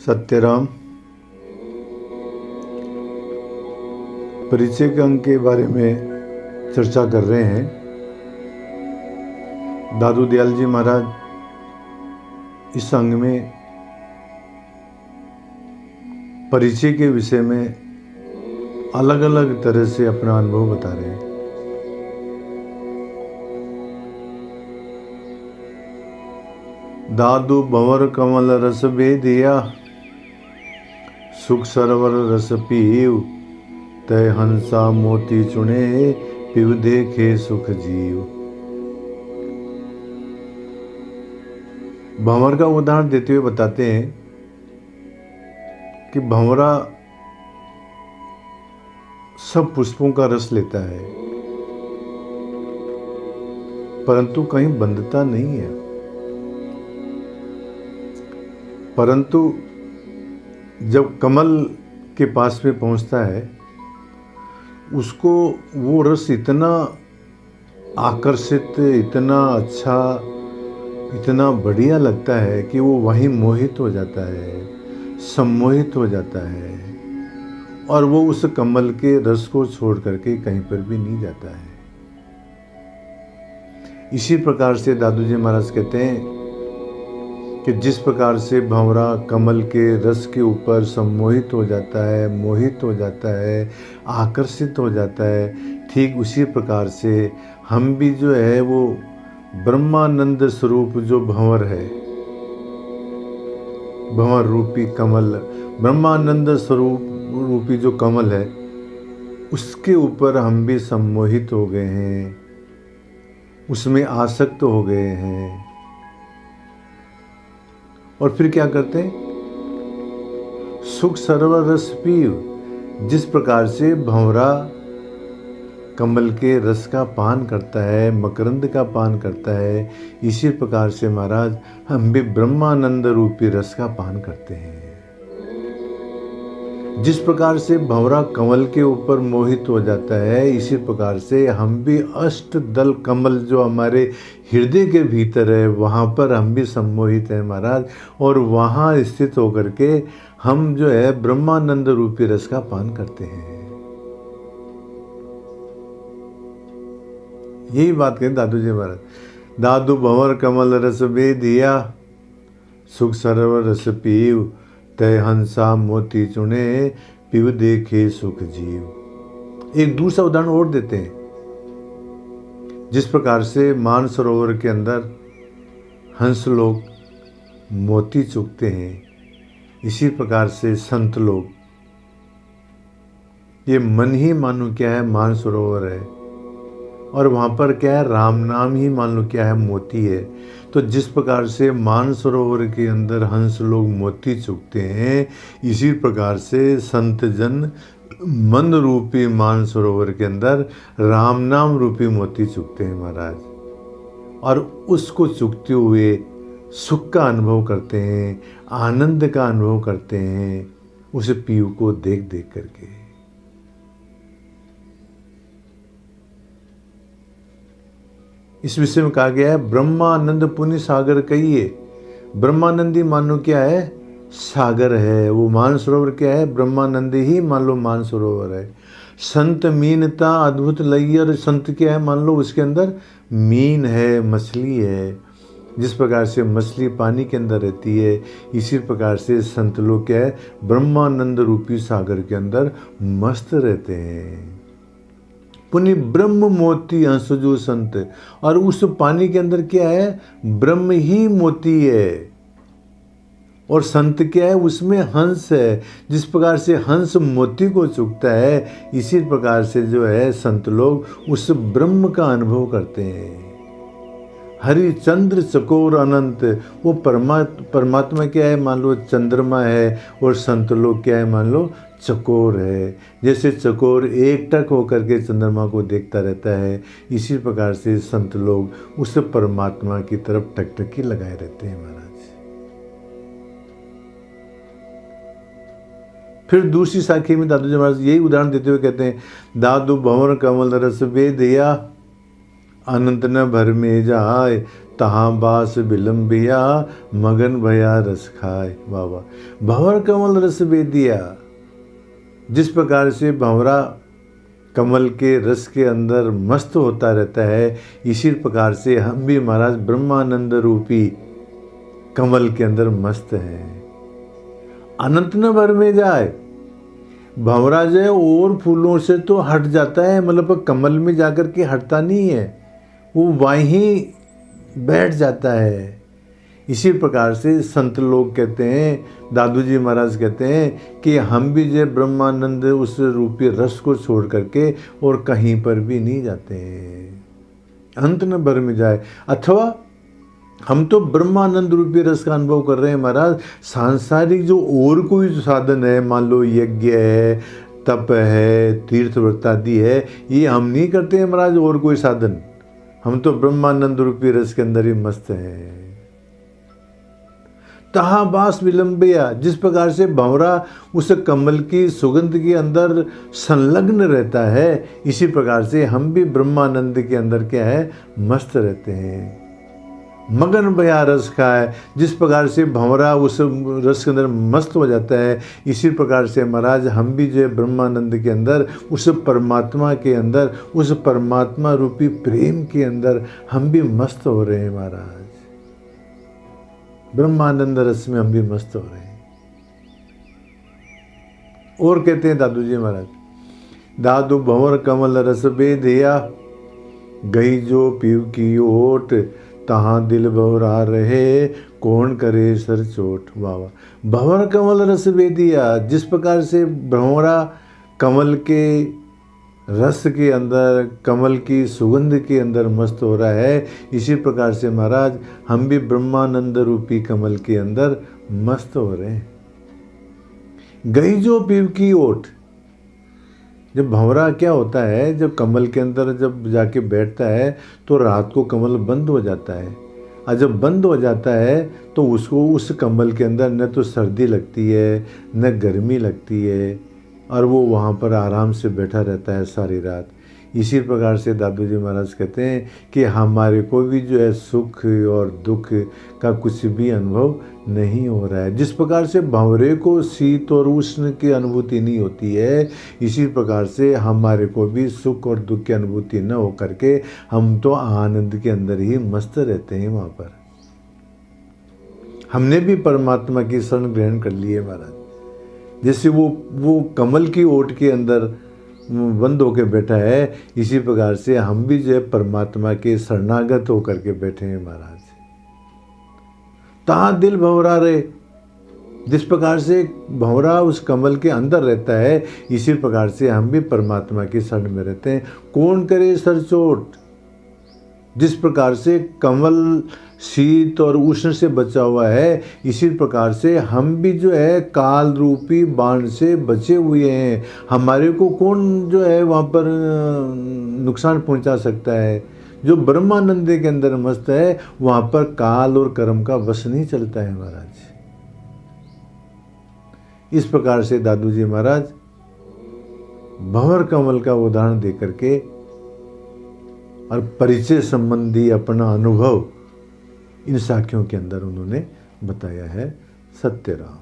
सत्यराम परिचय के अंग के बारे में चर्चा कर रहे हैं। दादू दयाल जी महाराज इस अंग में परिचय के विषय में अलग अलग तरह से अपना अनुभव बता रहे हैं। दादू भंवर कमल रस बेदिया, सुख सरोवर रस पीव, तय हंसा मोती चुने, पिव देखे सुख जीव। भंवर का उदाहरण देते हुए बताते हैं कि भंवरा सब पुष्पों का रस लेता है, परंतु कहीं बंधता नहीं है। परंतु जब कमल के पास में पहुंचता है, उसको वो रस इतना आकर्षित, इतना अच्छा, इतना बढ़िया लगता है कि वो वहीं मोहित हो जाता है, सम्मोहित हो जाता है और वो उस कमल के रस को छोड़ करके कहीं पर भी नहीं जाता है। इसी प्रकार से दादू जी महाराज कहते हैं कि जिस प्रकार से भंवरा कमल के रस के ऊपर सम्मोहित हो जाता है, मोहित हो जाता है, आकर्षित हो जाता है, ठीक उसी प्रकार से हम भी जो है वो ब्रह्मानंद स्वरूप जो भंवर है, भंवर रूपी कमल, ब्रह्मानंद स्वरूप रूपी जो कमल है, उसके ऊपर हम भी सम्मोहित हो गए हैं, उसमें आसक्त हो गए हैं। और फिर क्या करते हैं? सुख सरोवर रस पीव। जिस प्रकार से भंवरा कमल के रस का पान करता है, मकरंद का पान करता है, इसी प्रकार से महाराज हम भी ब्रह्मानंद रूपी रस का पान करते हैं। जिस प्रकार से भंवरा कमल के ऊपर मोहित हो जाता है, इसी प्रकार से हम भी अष्ट दल कमल जो हमारे हृदय के भीतर है, वहाँ पर हम भी सम्मोहित हैं महाराज। और वहाँ स्थित होकर के हम जो है ब्रह्मानंद रूपी रस का पान करते हैं। यही बात कहें दादू जी महाराज। दादू भंवर कमल रस बेदिया, सुख सरोवर रस पीव, तय हंसा मोती चुने, पिव देखे सुख जीव। एक दूसरा उदाहरण और देते हैं। जिस प्रकार से मानसरोवर के अंदर हंस लोग मोती चुगते हैं, इसी प्रकार से संत लोग, ये मन ही मानो क्या है मानसरोवर है, और वहाँ पर क्या है राम नाम ही मान लो क्या है मोती है। तो जिस प्रकार से मानसरोवर के अंदर हंस लोग मोती चुगते हैं, इसी प्रकार से संत जन मन रूपी मानसरोवर के अंदर राम नाम रूपी मोती चुगते हैं महाराज, और उसको चुगते हुए सुख का अनुभव करते हैं, आनंद का अनुभव करते हैं, उस पीव को देख देख करके। इस विषय में कहा गया है ब्रह्मानंद पुण्य सागर कहिए। ब्रह्मानंदी मानो क्या है? सागर है। वो मानसरोवर क्या है? ब्रह्मानंदी ही मान लो मानसरोवर है। संत मीनता अद्भुत लैयर, संत क्या है? मान लो उसके अंदर मीन है, मछली है। जिस प्रकार से मछली पानी के अंदर रहती है, इसी प्रकार से संत लोग क्या है? ब्रह्मानंद रूपी सागर के अंदर मस्त रहते हैं। पुण्य ब्रह्म मोती हंसजो संत, और उस पानी के अंदर क्या है? ब्रह्म ही मोती है, और संत क्या है? उसमें हंस है। जिस प्रकार से हंस मोती को चुगता है, इसी प्रकार से जो है संत लोग उस ब्रह्म का अनुभव करते हैं। हरिचंद्र चकोर अनंत, वो परमात्मा क्या है? मान लो चंद्रमा है, और संत लोग क्या है? मान लो चकोर है। जैसे चकोर एकटक होकर के चंद्रमा को देखता रहता है, इसी प्रकार से संत लोग उस परमात्मा की तरफ टकटकी लगाए रहते हैं महाराज। फिर दूसरी साखी में दादू जी महाराज यही उदाहरण देते हुए कहते हैं, दादू भंवर कमल रस बेदिया, अनंत न भर में जाए, तहाँ बास विलंबिया मगन भया रस खाए। वाह वाह। भंवर कमल रस बेदिया, जिस प्रकार से भंवरा कमल के रस के अंदर मस्त होता रहता है, इसी प्रकार से हम भी महाराज ब्रह्मानंद रूपी कमल के अंदर मस्त हैं। अनंत न भर में जाए, भंवरा जो है और फूलों से तो हट जाता है, मतलब कमल में जाकर के हटता नहीं है, वो वहीं बैठ जाता है। इसी प्रकार से संत लोग कहते हैं, दादू जी महाराज कहते हैं कि हम भी जो ब्रह्मानंद उस रूपी रस को छोड़ करके और कहीं पर भी नहीं जाते हैं, अंत न भर में जाए। अथवा हम तो ब्रह्मानंद रूपी रस का अनुभव कर रहे हैं महाराज। सांसारिक जो और कोई साधन है, मान लो यज्ञ है, तप है, तीर्थ व्रत आदि है, ये हम नहीं करते हैं महाराज और कोई साधन। हम तो ब्रह्मानंद रूपी रस के अंदर ही मस्त हैं। तहाँ बास विलंबिया, जिस प्रकार से भंवरा उस कमल की सुगंध के अंदर संलग्न रहता है, इसी प्रकार से हम भी ब्रह्मानंद के अंदर क्या है, मस्त रहते हैं। मगन भया रस खाए, जिस प्रकार से भंवरा उस रस के अंदर मस्त हो जाता है, इसी प्रकार से महाराज हम भी जो है ब्रह्मानंद के अंदर, उस परमात्मा के अंदर, उस परमात्मा रूपी प्रेम के अंदर हम भी मस्त हो रहे हैं महाराज। ब्रह्मानंद रस में हम भी मस्त हो रहे हैं। और कहते हैं दादू जी महाराज, दादू भंवर कमल रस बेधिया, गई जो पीव की ओट, तहाँ दिल भंवरा रहे, कौन करे सर चोट। वाह वाह। भंवर कमल रस बेदिया, जिस प्रकार से भंवरा कमल के रस के अंदर, कमल की सुगंध के अंदर मस्त हो रहा है, इसी प्रकार से महाराज हम भी ब्रह्मानंद रूपी कमल के अंदर मस्त हो रहे हैं। गई जो पीव की ओट, जब भंवरा क्या होता है, जब कमल के अंदर जब जाके बैठता है तो रात को कमल बंद हो जाता है, और जब बंद हो जाता है तो उसको उस कमल के अंदर न तो सर्दी लगती है न गर्मी लगती है, और वो वहाँ पर आराम से बैठा रहता है सारी रात। इसी प्रकार से दादू जी महाराज कहते हैं कि हमारे को भी जो है सुख और दुख का कुछ भी अनुभव नहीं हो रहा है। जिस प्रकार से भंवरे को शीत और उष्ण की अनुभूति नहीं होती है, इसी प्रकार से हमारे को भी सुख और दुख की अनुभूति न हो करके हम तो आनंद के अंदर ही मस्त रहते हैं। वहाँ पर हमने भी परमात्मा की शरण ग्रहण कर ली है महाराज। जैसे वो कमल की ओट के अंदर बंद होकर बैठा है, इसी प्रकार से हम भी जो है परमात्मा के शरणागत होकर के बैठे हैं महाराज। तहाँ दिल भंवरा रहे, जिस प्रकार से भंवरा उस कमल के अंदर रहता है, इसी प्रकार से हम भी परमात्मा की शरण में रहते हैं। कौन करे सर चोट, जिस प्रकार से कमल शीत और उष्ण से बचा हुआ है, इसी प्रकार से हम भी जो है काल रूपी बाण से बचे हुए हैं। हमारे को कौन जो है वहाँ पर नुकसान पहुँचा सकता है। जो ब्रह्मानंद के अंदर मस्त है, वहाँ पर काल और कर्म का वश नहीं चलता है महाराज। इस प्रकार से दादू जी महाराज भंवर कमल का उदाहरण दे करके और परिचय संबंधी अपना अनुभव इन साखियों के अंदर उन्होंने बताया है। सत्य राम।